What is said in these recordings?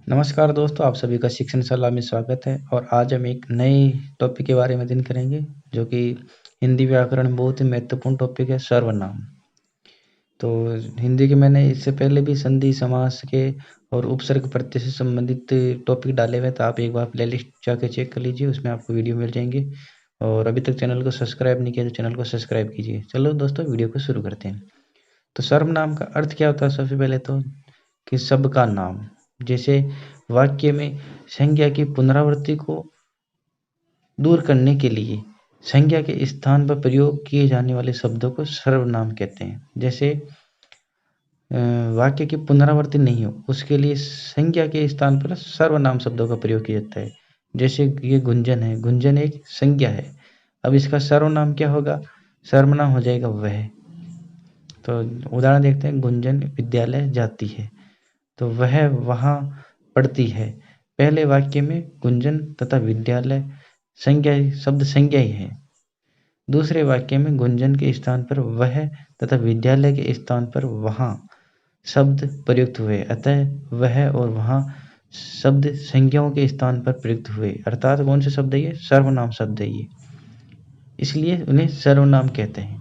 नमस्कार दोस्तों, आप सभी का शिक्षण सलाह में स्वागत है। और आज हम एक नए टॉपिक के बारे में अध्ययन करेंगे, जो कि हिंदी व्याकरण में बहुत ही महत्वपूर्ण टॉपिक है, सर्वनाम। तो हिंदी के मैंने इससे पहले भी संधि समास के और उपसर्ग प्रत्यय से संबंधित टॉपिक डाले हुए, तो आप एक बार प्लेलिस्ट जाके चेक कर लीजिए, उसमें आपको वीडियो मिल जाएंगे। और अभी तक चैनल को सब्सक्राइब नहीं किया तो चैनल को सब्सक्राइब कीजिए। चलो दोस्तों, वीडियो को शुरू करते हैं। तो सर्वनाम का अर्थ क्या होता है? सबसे पहले तो कि सबका नाम। जैसे वाक्य में संज्ञा की पुनरावृत्ति को दूर करने के लिए संज्ञा के स्थान पर प्रयोग किए जाने वाले शब्दों को सर्वनाम कहते हैं। जैसे वाक्य की पुनरावृत्ति नहीं हो, उसके लिए संज्ञा के स्थान पर सर्वनाम शब्दों का प्रयोग किया जाता है। जैसे ये गुंजन है, गुंजन एक संज्ञा है। अब इसका सर्वनाम क्या होगा? सर्वनाम हो जाएगा वह। तो उदाहरण देखते हैं, गुंजन विद्यालय जाती है, तो वह वहाँ पढ़ती है। पहले वाक्य में गुंजन तथा विद्यालय संज्ञा, शब्द संज्ञा ही है। दूसरे वाक्य में गुंजन के स्थान पर वह तथा विद्यालय के स्थान पर वहाँ शब्द प्रयुक्त हुए, अतः वह और वहाँ शब्द संज्ञाओं के स्थान पर प्रयुक्त हुए। अर्थात कौन से शब्द है ये? सर्वनाम शब्द है ये, इसलिए उन्हें सर्वनाम कहते हैं।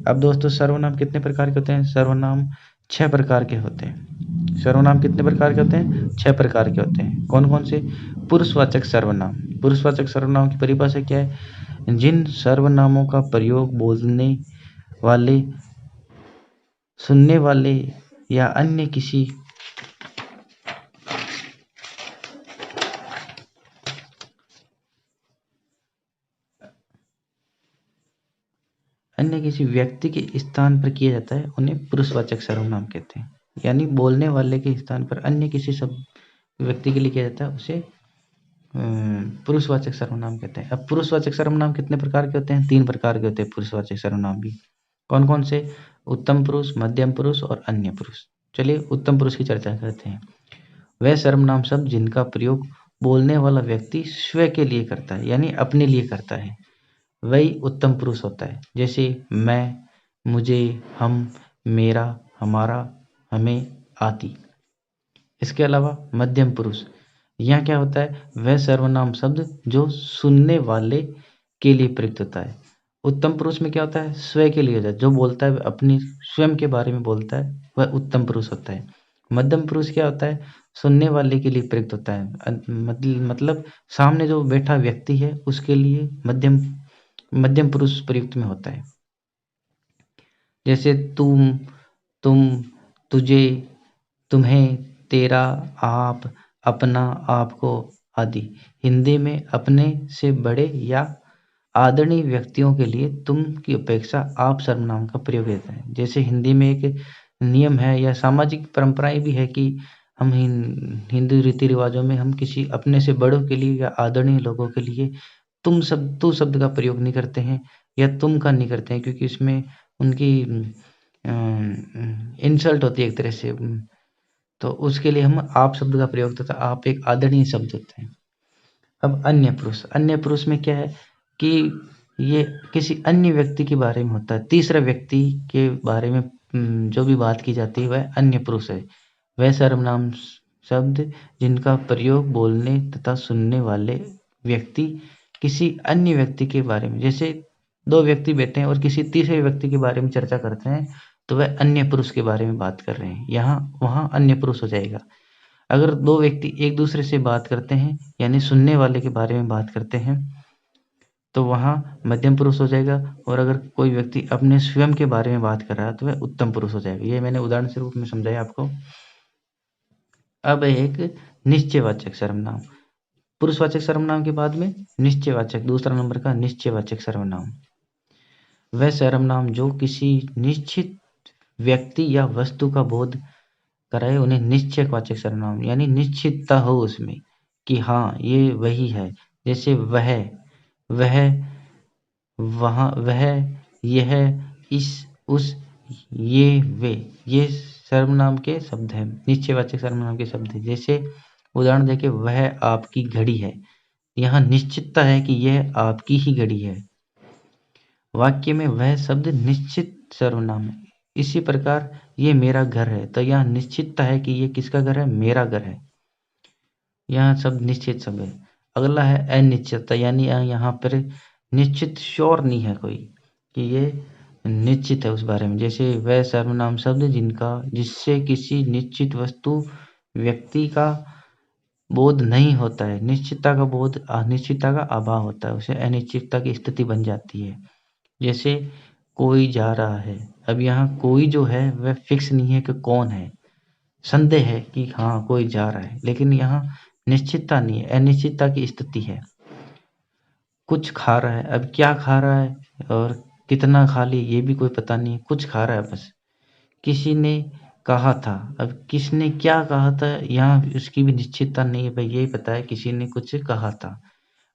अब दोस्तों, सर्वनाम कितने प्रकार के होते हैं? सर्वनाम 6 प्रकार के होते हैं। सर्वनाम कितने प्रकार के होते हैं? 6 प्रकार के होते हैं। कौन कौन से? पुरुषवाचक सर्वनाम। पुरुषवाचक सर्वनाम की परिभाषा क्या है? जिन सर्वनामों का प्रयोग बोलने वाले, सुनने वाले या अन्य किसी व्यक्ति के स्थान पर किया जाता है, उन्हें पुरुषवाचक सर्वनाम कहते हैं। यानी बोलने वाले के स्थान पर अन्य किसी सब व्यक्ति के लिए किया जाता है, उसे पुरुषवाचक सर्वनाम कहते हैं। अब पुरुषवाचक सर्वनाम कितने प्रकार के होते हैं? 3 प्रकार के होते हैं पुरुषवाचक सर्वनाम भी। कौन कौन से? उत्तम पुरुष, मध्यम पुरुष और अन्य पुरुष। चलिए उत्तम पुरुष की चर्चा करते हैं। वह सर्वनाम शब्द जिनका प्रयोग बोलने वाला व्यक्ति स्वयं के लिए करता है, यानी अपने लिए करता है, वही उत्तम पुरुष होता है। जैसे मैं, मुझे, हम, मेरा, हमारा, हमें आदि। इसके अलावा मध्यम पुरुष, यहाँ क्या होता है? वह सर्वनाम शब्द जो सुनने वाले के लिए प्रयुक्त होता है। उत्तम पुरुष में क्या होता है? स्वयं के लिए होता है, जो बोलता है अपनी स्वयं के बारे में बोलता है, वह उत्तम पुरुष होता है। मध्यम पुरुष क्या होता है? सुनने वाले के लिए प्रयुक्त होता है। मतलब सामने जो बैठा व्यक्ति है उसके लिए मध्यम पुरुष प्रयुक्त में होता है। जैसे तुम, तुझे, तुम्हें, तेरा, आप, अपना, आपको आदि। हिंदी में अपने से बड़े या आदरणीय व्यक्तियों के लिए तुम की अपेक्षा आप सर्वनाम का प्रयोग होता है। जैसे हिंदी में एक नियम है या सामाजिक परंपराएं भी है कि हम हिंदू रीति रिवाजों में हम किसी अपने से बड़ों के लिए या आदरणीय लोगों के लिए तू शब्द का प्रयोग नहीं करते हैं या तुम का नहीं करते हैं, क्योंकि इसमें उनकी इंसल्ट होती है एक तरह से। तो उसके लिए हम आप शब्द का प्रयोग करते हैं। आप एक आदरणीय शब्द होते हैं। अब अन्य पुरुष, अन्य पुरुष में क्या है कि ये किसी अन्य व्यक्ति के बारे में होता है, तीसरा व्यक्ति के बारे में जो भी बात की जाती है वह अन्य पुरुष है। वह सर्वनाम शब्द जिनका प्रयोग बोलने तथा सुनने वाले व्यक्ति किसी अन्य व्यक्ति के बारे में, जैसे 2 व्यक्ति बैठे हैं और किसी तीसरे व्यक्ति के बारे में चर्चा करते हैं, तो वह अन्य पुरुष के बारे में बात कर रहे हैं, यहाँ वहाँ अन्य पुरुष हो जाएगा। अगर 2 व्यक्ति एक दूसरे से बात करते हैं, यानी सुनने वाले के बारे में बात करते हैं, तो वहाँ मध्यम पुरुष हो जाएगा। और अगर कोई व्यक्ति अपने स्वयं के बारे में बात कर रहा है तो वह उत्तम पुरुष हो जाएगा। ये मैंने उदाहरण के रूप में समझाया आपको। अब एक निश्चयवाचक सर्वनाम। पुरुषवाचक सर्वनाम के बाद में निश्चयवाचक, दूसरा नंबर का निश्चयवाचक सर्वनाम। वह सर्वनाम जो किसी निश्चित व्यक्ति या वस्तु का बोध कराए, उन्हें निश्चयवाचक सर्वनाम, यानी निश्चितता हो उसमें कि हाँ ये वही है। जैसे वह, वहाँ, वह, यह, इस, उस, ये, वे, ये सर्वनाम के शब्द हैं, निश्चयवाचक सर्वनाम के शब्द हैं। जैसे उदाहरण देके, वह आपकी घड़ी है, यहाँ निश्चितता है कि यह आपकी ही घड़ी है। वाक्य में वह शब्द निश्चित सर्वनाम है। इसी प्रकार ये मेरा घर है, तो यहाँ निश्चितता है कि ये किसका घर है? मेरा घर है। यहाँ सब निश्चित सब है। अगला है अनिश्चितता, यानी यहाँ पर निश्चित श्योर नहीं है कोई कि ये निश्चित है उस बारे में। जैसे वह सर्वनाम शब्द जिससे किसी निश्चित वस्तु व्यक्ति का बोध नहीं होता है, निश्चितता का बोध अनिश्चितता का अभाव होता है, उसे अनिश्चितता की स्थिति बन जाती है। जैसे कोई जा रहा है, अब यहाँ कोई जो है वह फिक्स नहीं है कि कौन है, संदेह है कि हाँ कोई जा रहा है, लेकिन यहाँ निश्चितता नहीं है, अनिश्चितता की स्थिति है। कुछ खा रहा है, अब क्या खा रहा है और कितना खा ली ये भी कोई पता नहीं है, कुछ खा रहा है बस। किसी ने कहा था, अब किसने क्या कहा था यहाँ उसकी भी निश्चितता नहीं है, भाई यही पता है किसी ने कुछ कहा था।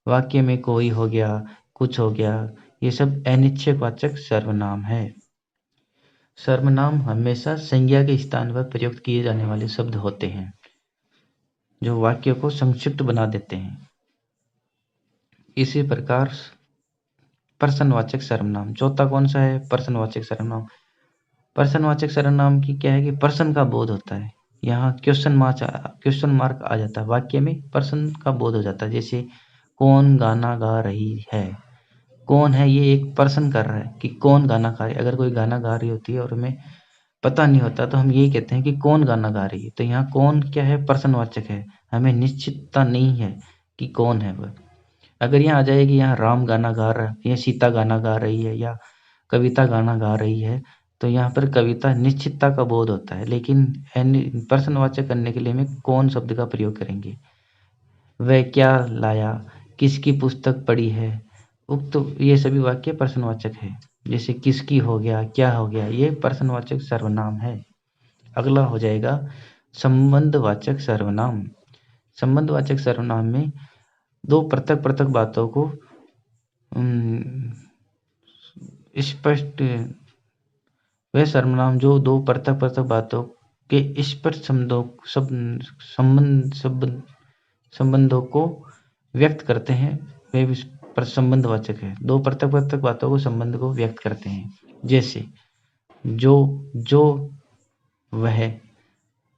वाक्य में कोई हो गया, कुछ हो गया, ये सब अनिश्चयवाचक सर्वनाम है। सर्वनाम हमेशा संज्ञा के स्थान पर प्रयुक्त किए जाने वाले शब्द होते हैं जो वाक्य को संक्षिप्त बना देते हैं। इसी प्रकार प्रश्नवाचक सर्वनाम, चौथा कौन सा है? प्रश्नवाचक सर्वनाम। प्रश्नवाचक सर्वनाम की क्या है कि प्रश्न का बोध होता है, यहाँ क्वेश्चन मार्क आ जाता है, वाक्य में प्रश्न का बोध हो जाता है। जैसे कौन गाना गा रही है, कौन है ये एक प्रश्न कर रहा है कि कौन गाना गा रही है। अगर कोई गाना गा रही होती है और हमें पता नहीं होता तो हम यही कहते हैं कि कौन गाना गा रही है। तो यहाँ कौन क्या है? प्रश्नवाचक है, हमें निश्चितता नहीं है कि कौन है वह। अगर यहाँ आ जाएगी यहाँ राम गाना गा रहा है या सीता गाना गा रही है या कविता गाना गा रही है, तो यहाँ पर कविता निश्चितता का बोध होता है, लेकिन प्रश्नवाचक करने के लिए हमें कौन शब्द का प्रयोग करेंगे। वह क्या लाया, किसकी पुस्तक पढ़ी है, उक्त ये सभी वाक्य प्रश्नवाचक है। जैसे किसकी हो गया, क्या हो गया, ये प्रश्नवाचक सर्वनाम है। अगला हो जाएगा संबंधवाचक सर्वनाम। संबंधवाचक सर्वनाम में दो पृथक पृथक बातों को स्पष्ट, वह सर्वनाम जो दो पृथक पृथक बातों के स्पष्ट संबंधों को व्यक्त करते हैं, वे संबंधवाचक है। दो पृथक पृथक बातों को संबंध को व्यक्त करते हैं। जैसे जो वह,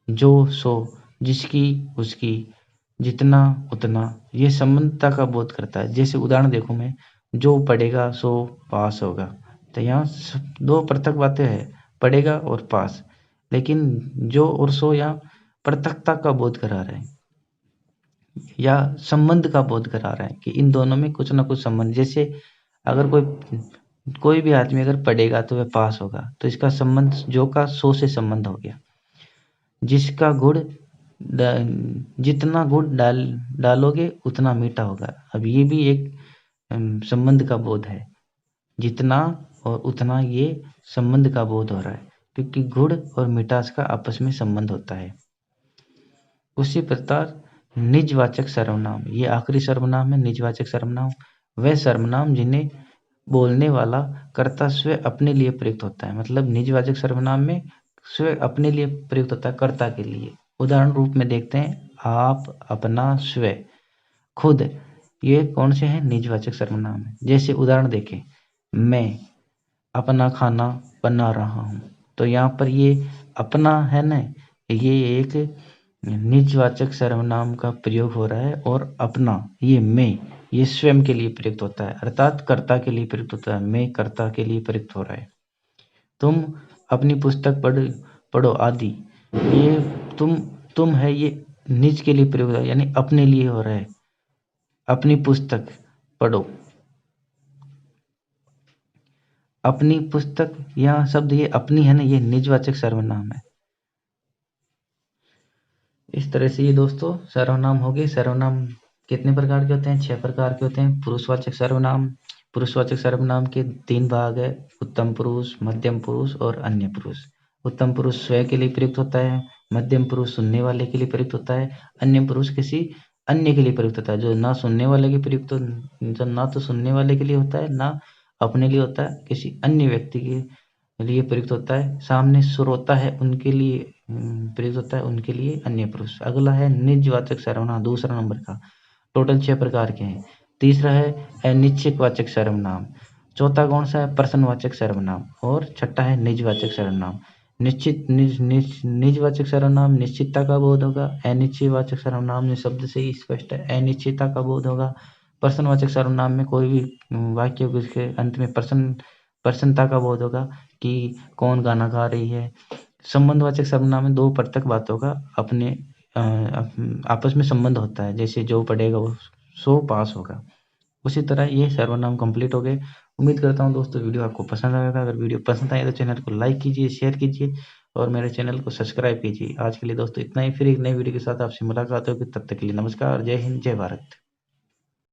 जो सो, जिसकी उसकी, जितना उतना, ये संबंधता का बोध करता है। जैसे उदाहरण देखो मैं, जो पढ़ेगा सो पास होगा, तो यहाँ दो पृथक बातें हैं, पढ़ेगा और पास, लेकिन जो और सो यहाँ पृथकता का बोध करा रहे हैं या संबंध का बोध करा रहा है कि इन दोनों में कुछ ना कुछ संबंध। जैसे अगर कोई भी आदमी अगर पढ़ेगा तो वह पास होगा, तो इसका संबंध जो का सो से संबंध हो गया। जिसका गुड़ जितना गुड़ डालोगे उतना मीठा होगा, अब ये भी एक संबंध का बोध है। जितना और उतना, ये संबंध का बोध हो रहा है क्योंकि गुड़ और मिठास का आपस में संबंध होता है। उसी प्रकार निजवाचक सर्वनाम, ये आखिरी सर्वनाम है निजवाचक सर्वनाम। वह सर्वनाम जिन्हें बोलने वाला कर्ता स्वयं अपने लिए प्रयुक्त होता है। मतलब निजवाचक सर्वनाम में स्वयं अपने लिए प्रयुक्त होता है, कर्ता के लिए। उदाहरण रूप में देखते हैं, आप, अपना, स्वयं, खुद, ये कौन से हैं? निजवाचक सर्वनाम है। जैसे उदाहरण देखें, मैं अपना खाना बना रहा हूँ, तो यहाँ पर ये अपना है ना, ये एक निजवाचक सर्वनाम का प्रयोग हो रहा है, और अपना ये मैं, ये स्वयं के लिए प्रयुक्त होता है, अर्थात कर्ता के लिए प्रयुक्त होता है। मैं कर्ता के लिए प्रयुक्त हो रहा है। तुम अपनी पुस्तक पढ़ो आदि, ये तुम है, ये निज के लिए प्रयोग है, यानी अपने लिए हो रहा है। अपनी पुस्तक पढ़ो, अपनी पुस्तक, यह शब्द ये अपनी है ना, ये निजवाचक सर्वनाम है। इस तरह से ये दोस्तों सर्वनाम हो गए। सर्वनाम कितने प्रकार के होते हैं? 6 प्रकार के होते हैं। पुरुषवाचक सर्वनाम, पुरुषवाचक सर्वनाम के 3 भाग है, उत्तम पुरुष, मध्यम पुरुष और अन्य पुरुष। उत्तम पुरुष स्वयं के लिए प्रयुक्त होता है, मध्यम पुरुष सुनने वाले के लिए प्रयुक्त होता है, अन्य पुरुष किसी अन्य के लिए प्रयुक्त होता है, जो ना सुनने वाले के प्रयुक्त, जो ना तो सुनने वाले के लिए होता है, ना अपने लिए होता है, किसी अन्य व्यक्ति के लिए प्रयुक्त होता है। सामने श्रोता है उनके लिए प्रयुक्त होता है, उनके लिए अन्य पुरुष। अगला है निजवाचक सर्वनाम, दूसरा नंबर का। टोटल 6 प्रकार के हैं। तीसरा है अनिश्चयवाचक सर्वनाम। चौथा कौन सा है? प्रश्नवाचक सर्वनाम। और छठा है निजवाचक सर्वनाम। निश्चित निजवाचक सर्वनाम निश्चितता का बोध होगा। अनिश्चयवाचक सर्वनाम में शब्द से ही स्पष्ट है, अनिश्चयता का बोध होगा। प्रश्नवाचक सर्वनाम में कोई भी वाक्य हो उसके अंत में प्रसन्नता का बोध होगा कि कौन गाना गा रही है। संबंधवाचक सर्वनाम में दो पृथक बातों का अपने आपस में संबंध होता है, जैसे जो पढ़ेगा वो सो पास होगा। उसी तरह ये सर्वनाम कंप्लीट हो गए। उम्मीद करता हूँ दोस्तों वीडियो आपको पसंद आएगा। अगर वीडियो पसंद आए तो चैनल को लाइक कीजिए, शेयर कीजिए और मेरे चैनल को सब्सक्राइब कीजिए। आज के लिए दोस्तों इतना ही, फिर एक नई वीडियो के साथ आपसे मुलाकात होगी। तब तक के लिए नमस्कार, जय हिंद, जय भारत।